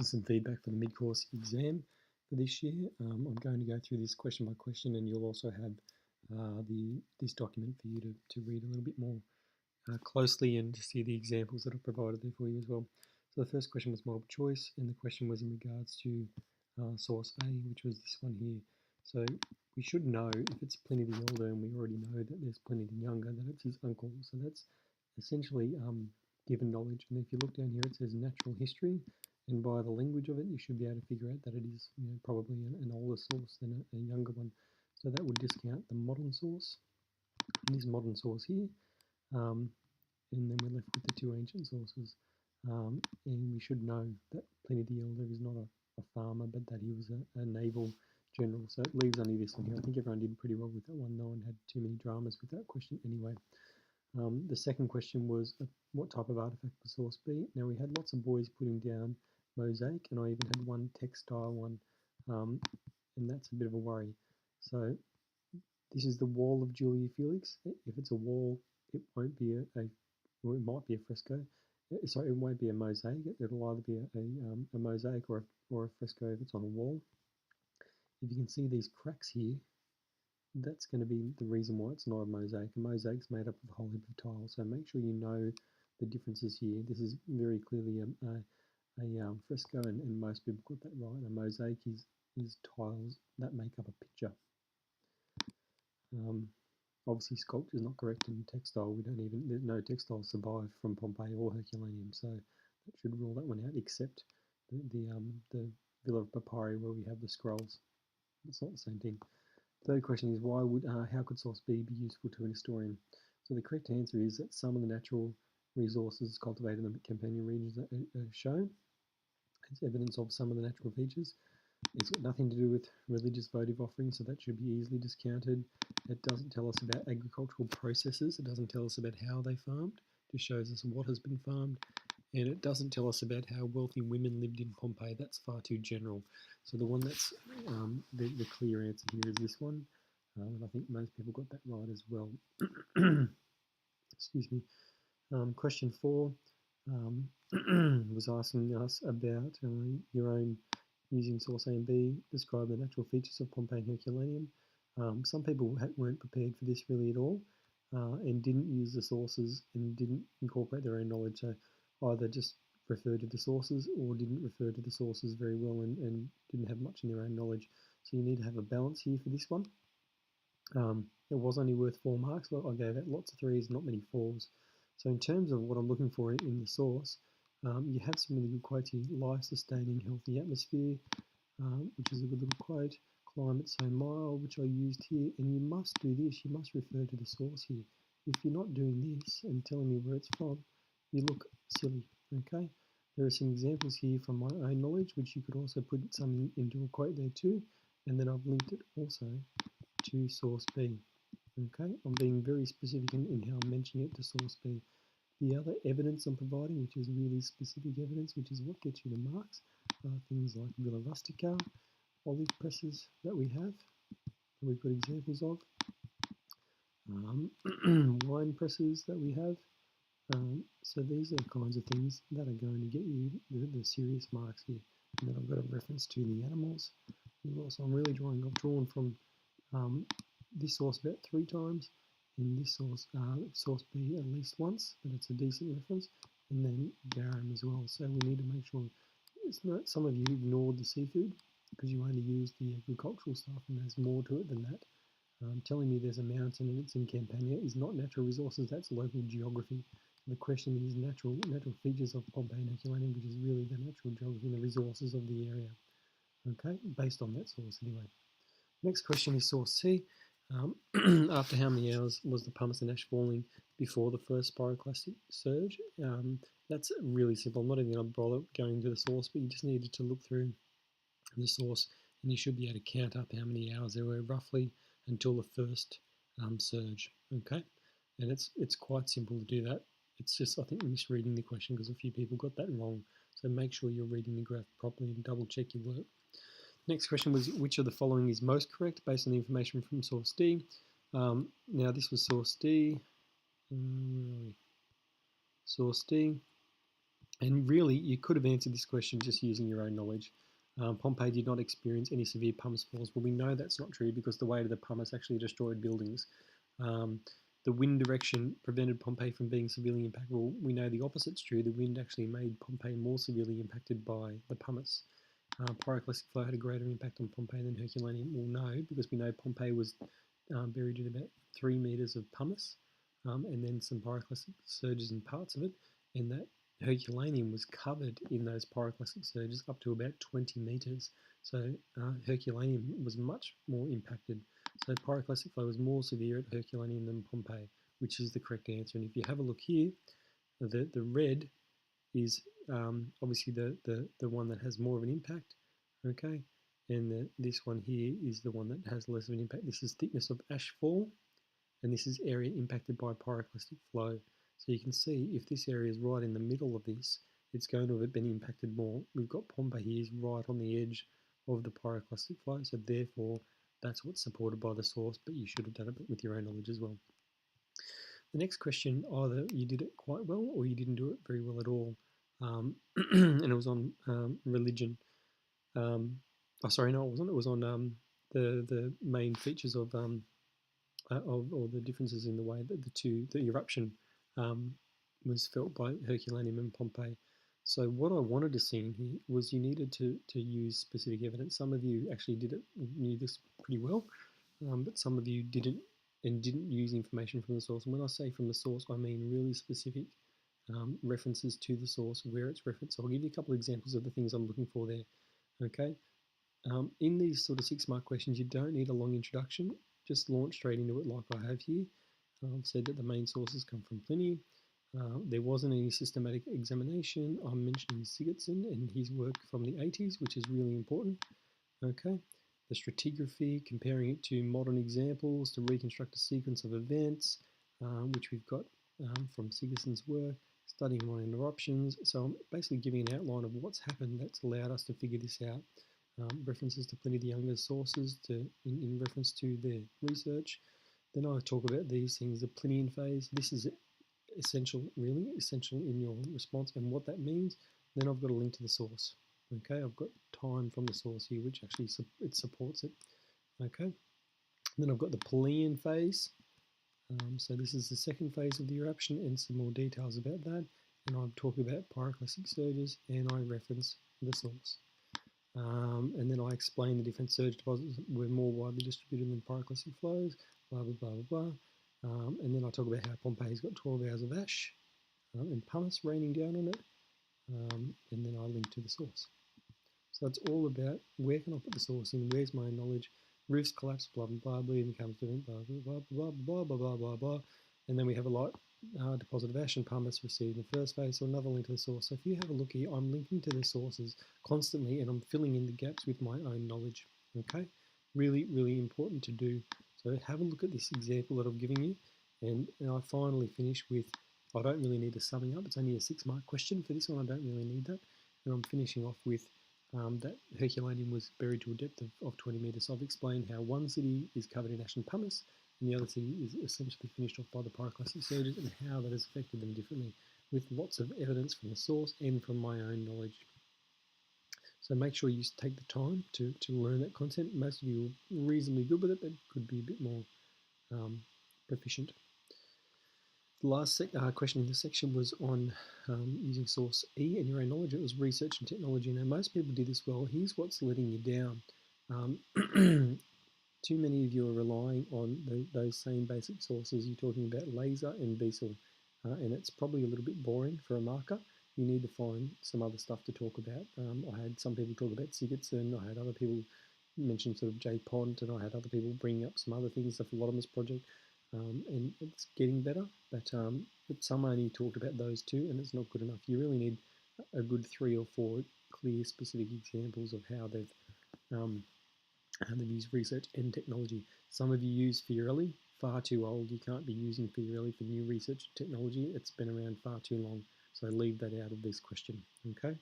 some feedback for the mid-course exam for this year. I'm going to go through this question by question, and you'll also have this document for you to read a little bit more closely and to see the examples that I've provided there for you as well. So the first question was multiple choice, and the question was in regards to source A, which was this one here. So we should know if it's Pliny the Elder, and we already know that there's Pliny the Younger, that it's his uncle. So that's essentially given knowledge. And if you look down here, it says natural history, and by the language of it, you should be able to figure out that it is probably an older source than a younger one. So that would discount the modern source, and this modern source here. And then we're left with the two ancient sources. And we should know that Pliny the Elder is not a farmer, but that he was a naval general. So it leaves only this one here. I think everyone did pretty well with that one. No one had too many dramas with that question anyway. The second question was what type of artifact would source be? Now we had lots of boys putting down mosaic, and I even had one textile one, and that's a bit of a worry. So this is the wall of Julia Felix. If it's a wall, it won't be well, it might be a fresco. Sorry, it won't be a mosaic. It'll either be a mosaic or a fresco if it's on a wall. If you can see these cracks here, that's going to be the reason why it's not a mosaic. A mosaic's made up of a whole heap of tiles, so make sure you know the differences here. This is very clearly a fresco, and most people got that right. A mosaic is tiles that make up a picture. Obviously, sculpture is not correct in textile. No textile survived from Pompeii or Herculaneum, so that should rule that one out, except the Villa of Papyri where we have the scrolls. It's not the same thing. Third question is how could source B be useful to an historian? So the correct answer is that some of the natural resources cultivated in the Campanian regions are shown as evidence of some of the natural features. It's got nothing to do with religious votive offerings, so that should be easily discounted. It doesn't tell us about agricultural processes. It doesn't tell us about how they farmed. It just shows us what has been farmed. And it doesn't tell us about how wealthy women lived in Pompeii. That's far too general. So the one that's the clear answer here is this one. And I think most people got that right as well. Excuse me. Question 4 was asking us about your own using source A and B, describe the natural features of Pompeii and Herculaneum. Some people weren't prepared for this really at all and didn't use the sources and didn't incorporate their own knowledge. So either just referred to the sources or didn't refer to the sources very well and didn't have much in their own knowledge. So you need to have a balance here for this one. It was only worth 4 marks, but I gave it lots of 3s, not many 4s. So in terms of what I'm looking for in the source, you have some really good quotes here. Life-sustaining, healthy atmosphere, which is a good little quote. Climate so mild, which I used here. And you must do this. You must refer to the source here. If you're not doing this and telling me where it's from, you look silly, okay? There are some examples here from my own knowledge, which you could also put something into a quote there too. And then I've linked it also to source B, okay? I'm being very specific in how I'm mentioning it to source B. The other evidence I'm providing, which is really specific evidence, which is what gets you the marks, are things like Villa Rustica, olive presses that we have, that we've got examples of, wine presses that we have. So these are the kinds of things that are going to get you the serious marks here. And then I've got a reference to the animals. So I've drawn from this source about 3 times, in this source B at least once, but it's a decent reference, and then garum as well. So we need to make sure some of you ignored the seafood because you only used the agricultural stuff, and there's more to it than that. Telling me there's a mountain and it's in Campania is not natural resources, that's local geography. The question is natural features of Pompeii and Herculaneum, which is really the natural geography and the resources of the area. Okay, based on that source anyway. Next question is source C. After how many hours was the pumice and ash falling before the first pyroclastic surge? That's really simple. I'm not even going to bother going to the source, but you just needed to look through the source and you should be able to count up how many hours there were roughly until the first surge. Okay, and it's quite simple to do that. It's just, I think, misreading the question because a few people got that wrong. So make sure you're reading the graph properly and double check your work. Next question was, which of the following is most correct based on the information from source D? Now this was source D. Source D. And really, you could have answered this question just using your own knowledge. Pompeii did not experience any severe pumice falls. Well, we know that's not true because the weight of the pumice actually destroyed buildings. Um, the wind direction prevented Pompeii from being severely impacted. Well, we know the opposite's true. The wind actually made Pompeii more severely impacted by the pumice. Pyroclastic flow had a greater impact on Pompeii than Herculaneum. Well, no, because we know Pompeii was buried in about 3 metres of pumice, and then some pyroclastic surges in parts of it, and that Herculaneum was covered in those pyroclastic surges up to about 20 metres. So Herculaneum was much more impacted. So pyroclastic flow was more severe at Herculaneum than Pompeii, which is the correct answer. And if you have a look here, the red is obviously the one that has more of an impact, okay? And this one here is the one that has less of an impact. This is thickness of ash fall, and this is area impacted by pyroclastic flow. So you can see if this area is right in the middle of this, it's going to have been impacted more. We've got Pompeii here is right on the edge of the pyroclastic flow, so therefore that's what's supported by the source, but you should have done it with your own knowledge as well. The next question, either you did it quite well or you didn't do it very well at all. And it was on religion. Oh, sorry, no, it wasn't. It was on the main features of or the differences in the way that the eruption was felt by Herculaneum and Pompeii. So what I wanted to see in here was you needed to use specific evidence. Some of you actually knew this pretty well, but some of you didn't and didn't use information from the source. And when I say from the source, I mean really specific references to the source, where it's referenced. So I'll give you a couple of examples of the things I'm looking for there. Okay. In these sort of 6-mark questions, you don't need a long introduction. Just launch straight into it like I have here. I've said that the main sources come from Pliny. There wasn't any systematic examination. I'm mentioning Sigurdsson and his work from the 80s, which is really important. Okay. The stratigraphy, comparing it to modern examples to reconstruct a sequence of events, which we've got from Sigurdsson's work, studying minor eruptions. So I'm basically giving an outline of what's happened that's allowed us to figure this out. References to Pliny the Younger's sources in reference to their research. Then I talk about these things, the Plinian phase. This is essential, really essential in your response and what that means. Then I've got a link to the source. Okay, I've got time from the source here, which actually it supports it. Okay, then I've got the Plinian phase. So this is the second phase of the eruption and some more details about that. And I'm talking about pyroclastic surges and I reference the source. And then I explain the different surge deposits were more widely distributed than pyroclastic flows, blah, blah, blah, blah, blah. And then I talk about how Pompeii's got 12 hours of ash and pumice raining down on it. And then I link to the source. So it's all about where can I put the source in, where's my knowledge, roofs collapse, blah, blah, blah, bleeding comes to it, blah, blah, blah, blah, blah, blah, blah, blah. And then we have a light deposit of ash and pumice received in the first phase, so another link to the source. So if you have a look here, I'm linking to the sources constantly and I'm filling in the gaps with my own knowledge, okay? Really, really important to do. So have a look at this example that I've given you. And I finally finish with, I don't really need a summing up, it's only a 6-mark question. For this one, I don't really need that. And I'm finishing off with that Herculaneum was buried to a depth of 20 metres. So I've explained how one city is covered in ash and pumice, and the other city is essentially finished off by the pyroclastic surges, and how that has affected them differently, with lots of evidence from the source and from my own knowledge. So make sure you take the time to learn that content. Most of you are reasonably good with it, but could be a bit more proficient. The last question in this section was on using source E and your own knowledge. It was research and technology. Now, most people do this well. Here's what's letting you down. Too many of you are relying on those same basic sources. You're talking about laser and Bessel, and it's probably a little bit boring for a marker. You need to find some other stuff to talk about. I had some people talk about Sigurdsson. I had other people mention sort of J. Pont, and I had other people bring up some other things, the Philodemus project. And it's getting better, but some only talked about those two, and it's not good enough. You really need a good 3 or 4 clear, specific examples of how they've used research and technology. Some of you use Fiorelli, far too old. You can't be using Fiorelli for new research technology. It's been around far too long, so leave that out of this question. Okay.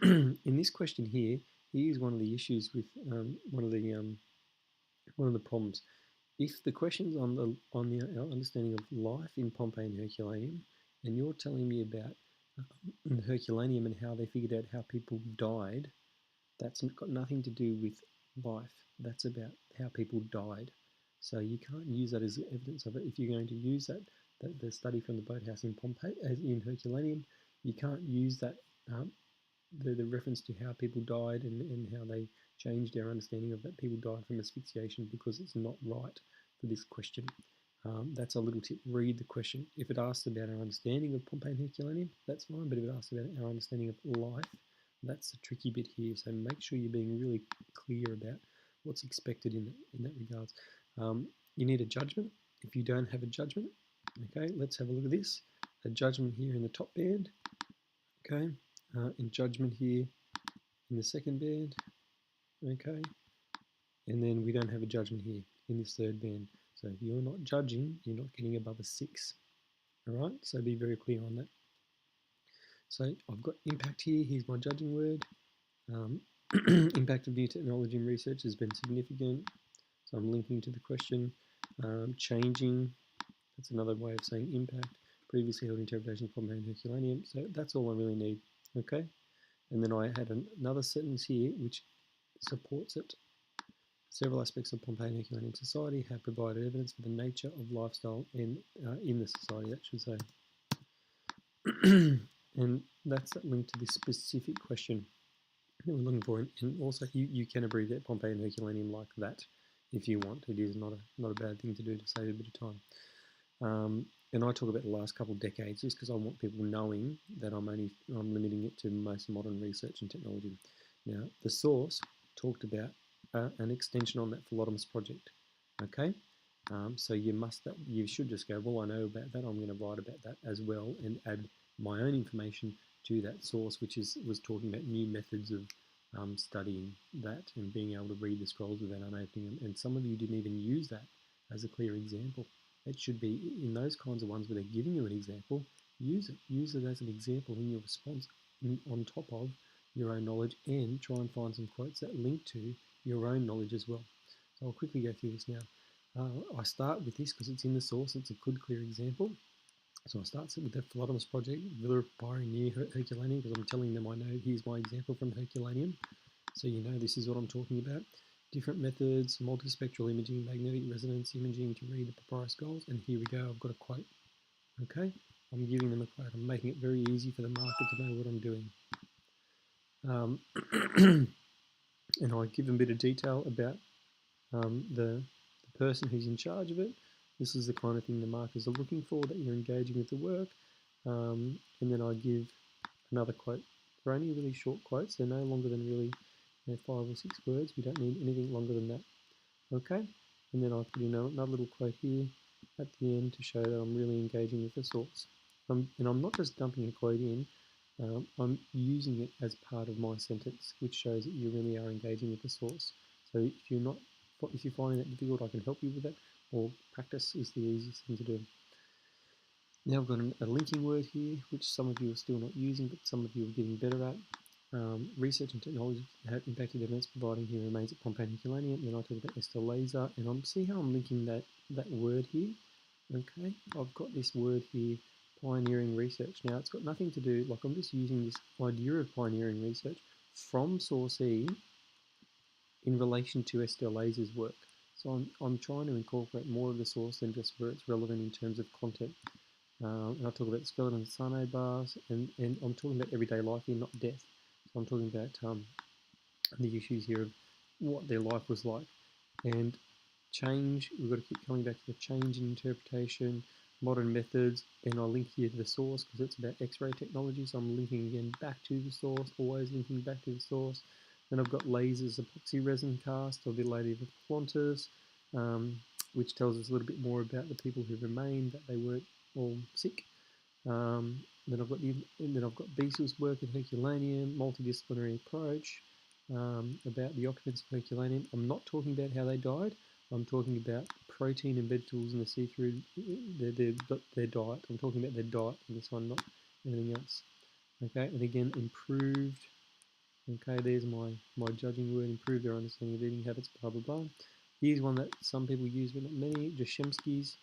In this question here, here's one of the issues with one of the problems. If the question's on our understanding of life in Pompeii and Herculaneum, and you're telling me about in Herculaneum and how they figured out how people died, that's got nothing to do with life. That's about how people died. So you can't use that as evidence of it. If you're going to use that the study from the boathouse in Pompeii, as in Herculaneum, you can't use that the reference to how people died and how they changed their understanding of that people died from asphyxiation, because it's not right for this question. That's a little tip. Read the question. If it asks about our understanding of Pompeii and Herculaneum, that's fine. But if it asks about our understanding of life, that's the tricky bit here. So make sure you're being really clear about what's expected in that regards. You need a judgment. If you don't have a judgment, okay, let's have a look at this. A judgment here in the top band, okay, in judgment here in the second band, okay, and then we don't have a judgment here in this third band. So if you're not judging, you're not getting above a 6. All right, so be very clear on that. So I've got impact here. Here's my judging word. Impact of new technology and research has been significant. So I'm linking to the question. Changing, that's another way of saying impact. Previously held interpretation of Pompeii and Herculaneum. So that's all I really need. Okay. And then I had another sentence here which supports it. Several aspects of Pompeii and Herculaneum society have provided evidence for the nature of lifestyle in the society, that should say. And that's that link to this specific question that we're looking for. And also, you can abbreviate Pompeii and Herculaneum like that if you want. It is not a bad thing to do to save a bit of time. And I talk about the last couple of decades just because I want people knowing that I'm limiting it to most modern research and technology. Now, the source talked about an extension on that Philodemus project. Okay, so you should just go, well, I know about that. I'm going to write about that as well and add my own information to that source, which was talking about new methods of studying that and being able to read the scrolls without unopening them. And some of you didn't even use that as a clear example. It should be in those kinds of ones where they're giving you an example. Use it as an example in your response on top of your own knowledge, and try and find some quotes that link to your own knowledge as well. So I'll quickly go through this now. I start with this because it's in the source. It's a good, clear example. So I start with the Philodemus project, Villa Papyri near Herculaneum, because I'm telling them I know here's my example from Herculaneum. So you know this is what I'm talking about. Different methods, multispectral imaging, magnetic resonance imaging to read the papyrus scrolls. And here we go, I've got a quote. Okay, I'm giving them a quote. I'm making it very easy for the market to know what I'm doing. And I'll give them a bit of detail about the person who's in charge of it. This is the kind of thing the markers are looking for, that you're engaging with the work. And then I give another quote. They're only really short quotes. They're no longer than really 5 or 6 words. We don't need anything longer than that. Okay? And then I'll put in another little quote here at the end to show that I'm really engaging with the source. And I'm not just dumping a quote in. I'm using it as part of my sentence, which shows that you really are engaging with the source. So if you're finding that difficult, I can help you with that, or practice is the easiest thing to do. Now I've got a linking word here, which some of you are still not using, but some of you are getting better at. Research and technology have impacted evidence providing here remains at Pompeii and Herculaneum. Then I talk about Esther Laser, and see how I'm linking that word here. Okay, I've got this word here, pioneering research. Now it's got nothing to do, like I'm just using this idea of pioneering research from source E in relation to Esther Laser's work. So I'm trying to incorporate more of the source than just where it's relevant in terms of content. And I talk about skeleton Sano bars, and I'm talking about everyday life here, not death. So I'm talking about the issues here of what their life was like. And change, we've got to keep coming back to the change in interpretation, modern methods, and I'll link here to the source because it's about X-ray technology, so I'm linking again back to the source, always linking back to the source. Then I've got lasers, epoxy resin cast, a bit later with Qantas, which tells us a little bit more about the people who remained, that they weren't all sick. Then I've got Biesel's work at Herculaneum, multidisciplinary approach, about the occupants of Herculaneum. I'm not talking about how they died. I'm talking about protein and vegetables in the see-through, their diet. I'm talking about their diet in this one, not anything else. Okay, and again, improved. Okay, there's my judging word, improve their understanding of eating habits, blah, blah, blah. Here's one that some people use, but not many, Jastrzemski's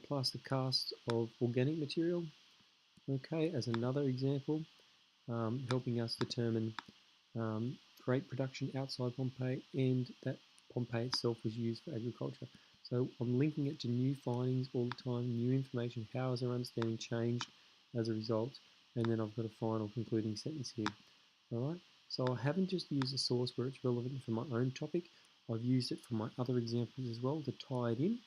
plaster casts of organic material. okay, as another example, helping us determine freight production outside Pompeii and that Pompeii itself was used for agriculture. So I'm linking it to new findings all the time, new information, how has our understanding changed as a result, and then I've got a final concluding sentence here. All right, so I haven't just used a source where it's relevant for my own topic, I've used it for my other examples as well to tie it in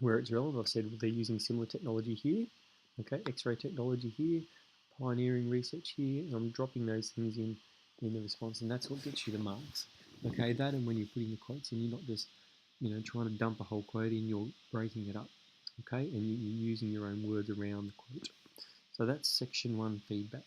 where it's relevant. I've said they're using similar technology here, okay, X-ray technology here, pioneering research here, and I'm dropping those things in the response, and that's what gets you the marks. Okay, that and when you're putting the quotes in, you're not just trying to dump a whole quote in, you're breaking it up, okay, and you're using your own words around the quote. So that's section 1 feedback.